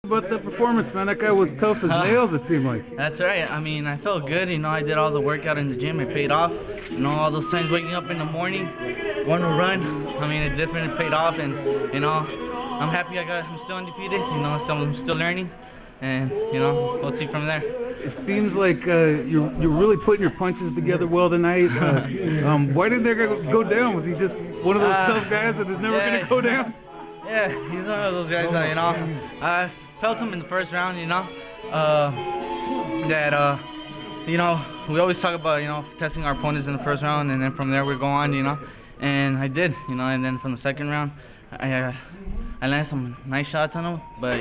About the performance, man. That guy was tough as nails, it seemed like. That's right. I mean, I felt good. I did all the workout in the gym. It paid off. All those times waking up in the morning, going to run. I mean, it definitely paid off. And, I'm happy I'm still undefeated. So I'm still learning. And, we'll see from there. It seems like you're really putting your punches together well tonight. Why didn't that guy go down? Was he just one of those tough guys that is never going to go down? Yeah, he's one of those guys that, I felt him in the first round, we always talk about, testing our opponents in the first round, and then from there we go on, and I did, and then from the second round, I landed some nice shots on him, but,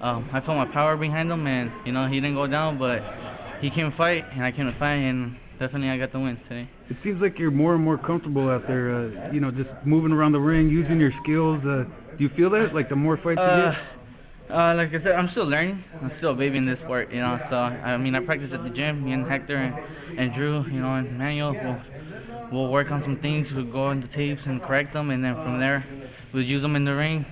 I felt my power behind him, and, he didn't go down, but he came to fight, and I came to fight, and definitely I got the win today. It seems like you're more and more comfortable out there, just moving around the ring, using your skills. Do you feel that, like the more fights you get? Like I said, I'm still learning. I'm still a baby in this sport, So, I practice at the gym. Me and Hector and Drew, and Manuel, we'll work on some things. We'll go on the tapes and correct them, and then from there, we'll use them in the ring,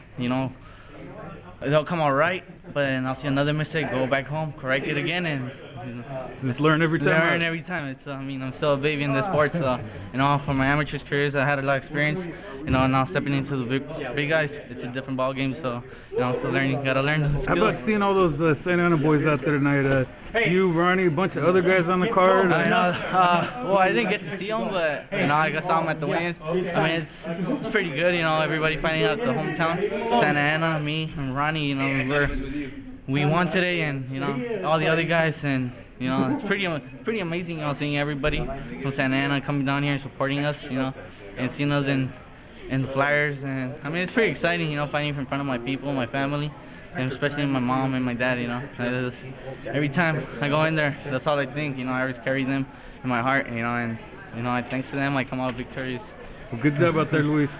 They'll come out right, but then I'll see another mistake, go back home, correct it again, and just learn every time. Learn every time. It's I'm still a baby in this sport, so for my amateur careers, I had a lot of experience. Now stepping into the big guys, it's a different ball game. So I'm still learning. Gotta learn the skills. How about seeing all those Santa Ana boys out there tonight? You, Ronnie, a bunch of other guys on the card. Well, I didn't get to see them, but I saw them at the weigh-ins. It's pretty good. Everybody finding out the hometown, Santa Ana, me and Ronnie. We won today, and all the other guys, and it's pretty amazing. Seeing everybody from Santa Ana coming down here and supporting us, and seeing us in the Flyers, and it's pretty exciting. Fighting in front of my people, my family, and especially my mom and my dad. Every time I go in there, that's all I think. I always carry them in my heart. And thanks to them, I come out victorious. Well, good job out there, Luis.